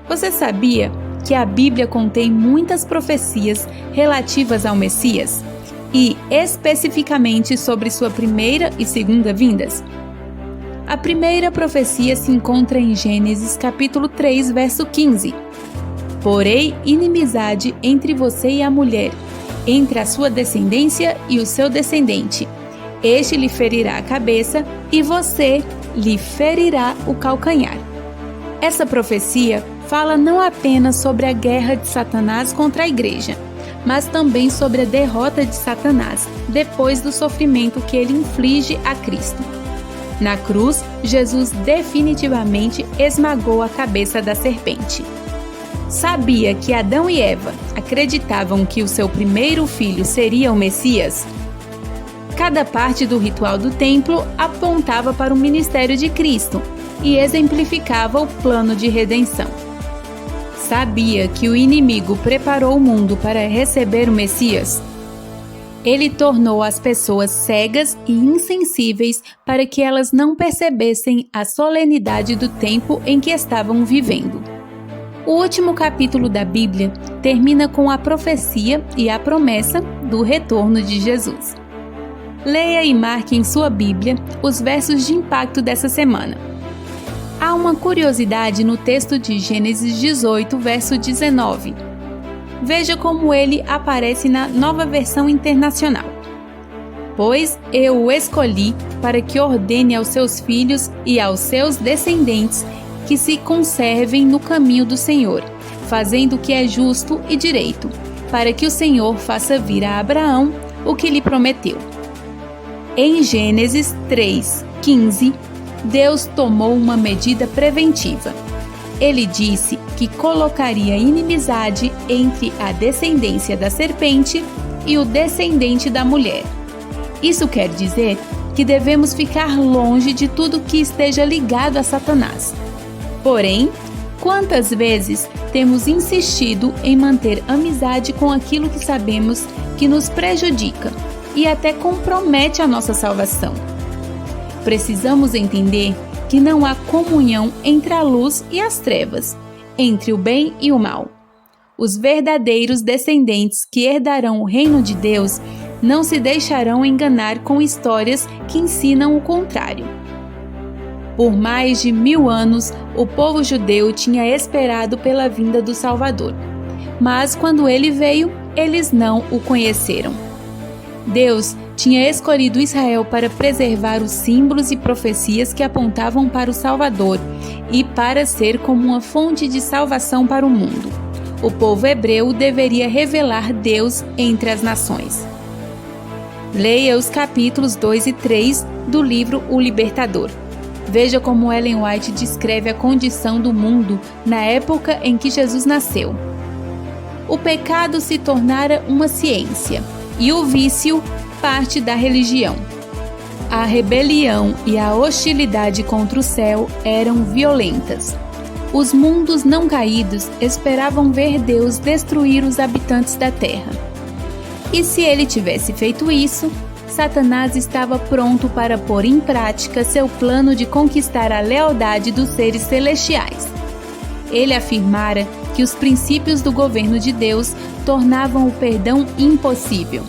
Você sabia que a Bíblia contém muitas profecias relativas ao Messias e especificamente sobre sua primeira e segunda vindas? A primeira profecia se encontra em Gênesis capítulo 3, verso 15. Porém, inimizade entre você e a mulher, entre a sua descendência e o seu descendente. Este lhe ferirá a cabeça e você lhe ferirá o calcanhar. Essa profecia fala não apenas sobre a guerra de Satanás contra a igreja, mas também sobre a derrota de Satanás depois do sofrimento que ele inflige a Cristo. Na cruz, Jesus definitivamente esmagou a cabeça da serpente. Sabia que Adão e Eva acreditavam que o seu primeiro filho seria o Messias? Cada parte do ritual do templo apontava para o ministério de Cristo e exemplificava o plano de redenção. Sabia que o inimigo preparou o mundo para receber o Messias? Ele tornou as pessoas cegas e insensíveis para que elas não percebessem a solenidade do tempo em que estavam vivendo. O último capítulo da Bíblia termina com a profecia e a promessa do retorno de Jesus. Leia e marque em sua Bíblia os versos de impacto dessa semana. Há uma curiosidade no texto de Gênesis 18, verso 19. Veja como ele aparece na Nova Versão Internacional. Pois eu o escolhi para que ordene aos seus filhos e aos seus descendentes que se conservem no caminho do Senhor, fazendo o que é justo e direito, para que o Senhor faça vir a Abraão o que lhe prometeu. Em Gênesis 3:15, Deus tomou uma medida preventiva. Ele disse que colocaria inimizade entre a descendência da serpente e o descendente da mulher. Isso quer dizer que devemos ficar longe de tudo que esteja ligado a Satanás. Porém, quantas vezes temos insistido em manter amizade com aquilo que sabemos que nos prejudica e até compromete a nossa salvação? Precisamos entender que não há comunhão entre a luz e as trevas, entre o bem e o mal. Os verdadeiros descendentes que herdarão o reino de Deus não se deixarão enganar com histórias que ensinam o contrário. Por mais de 1000 anos, o povo judeu tinha esperado pela vinda do Salvador. Mas quando ele veio, eles não o conheceram. Deus tinha escolhido Israel para preservar os símbolos e profecias que apontavam para o Salvador e para ser como uma fonte de salvação para o mundo. O povo hebreu deveria revelar Deus entre as nações. Leia os capítulos 2 e 3 do livro O Libertador. Veja como Ellen White descreve a condição do mundo na época em que Jesus nasceu. O pecado se tornara uma ciência e o vício parte da religião. A rebelião e a hostilidade contra o céu eram violentas. Os mundos não caídos esperavam ver Deus destruir os habitantes da terra. E se ele tivesse feito isso, Satanás estava pronto para pôr em prática seu plano de conquistar a lealdade dos seres celestiais. Ele afirmara que os princípios do governo de Deus tornavam o perdão impossível.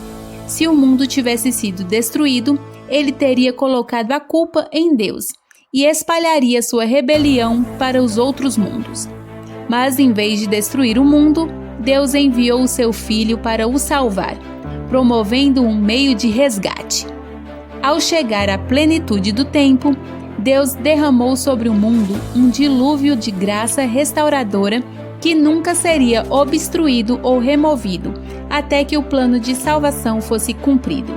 Se o mundo tivesse sido destruído, ele teria colocado a culpa em Deus e espalharia sua rebelião para os outros mundos. Mas em vez de destruir o mundo, Deus enviou o seu Filho para o salvar, promovendo um meio de resgate. Ao chegar à plenitude do tempo, Deus derramou sobre o mundo um dilúvio de graça restauradora que nunca seria obstruído ou removido até que o plano de salvação fosse cumprido.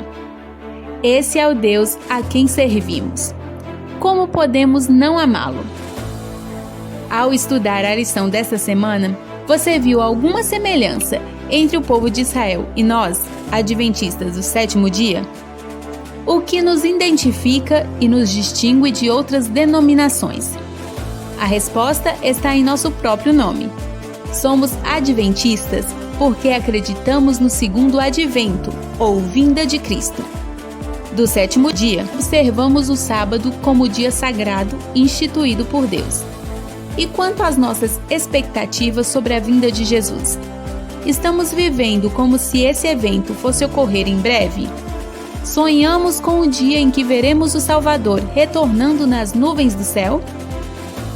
Esse é o Deus a quem servimos. Como podemos não amá-lo? Ao estudar a lição desta semana, você viu alguma semelhança entre o povo de Israel e nós, adventistas do sétimo dia? O que nos identifica e nos distingue de outras denominações? A resposta está em nosso próprio nome. Somos adventistas porque acreditamos no segundo advento, ou vinda de Cristo. Do sétimo dia, observamos o sábado como dia sagrado instituído por Deus. E quanto às nossas expectativas sobre a vinda de Jesus? Estamos vivendo como se esse evento fosse ocorrer em breve? Sonhamos com o dia em que veremos o Salvador retornando nas nuvens do céu?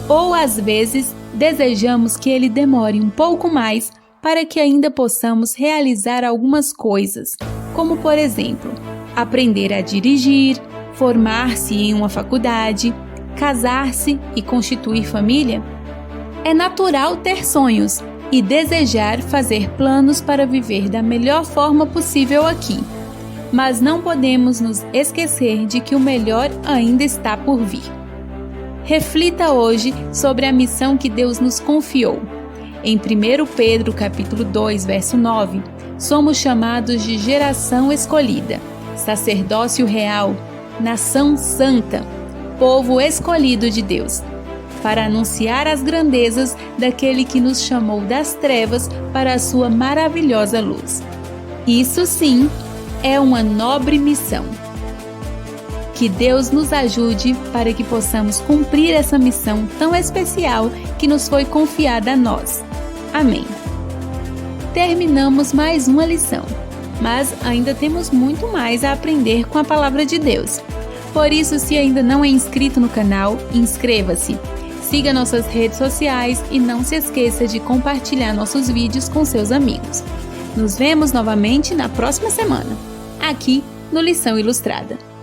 Ou às vezes desejamos que ele demore um pouco mais para que ainda possamos realizar algumas coisas, como por exemplo, aprender a dirigir, formar-se em uma faculdade, casar-se e constituir família? É natural ter sonhos e desejar fazer planos para viver da melhor forma possível aqui. Mas não podemos nos esquecer de que o melhor ainda está por vir. Reflita hoje sobre a missão que Deus nos confiou. Em 1 Pedro capítulo 2, verso 9, somos chamados de geração escolhida, sacerdócio real, nação santa, povo escolhido de Deus, para anunciar as grandezas daquele que nos chamou das trevas para a sua maravilhosa luz. Isso sim é uma nobre missão. Que Deus nos ajude para que possamos cumprir essa missão tão especial que nos foi confiada a nós. Amém. Terminamos mais uma lição, mas ainda temos muito mais a aprender com a Palavra de Deus. Por isso, se ainda não é inscrito no canal, inscreva-se. Siga nossas redes sociais e não se esqueça de compartilhar nossos vídeos com seus amigos. Nos vemos novamente na próxima semana, aqui no Lição Ilustrada.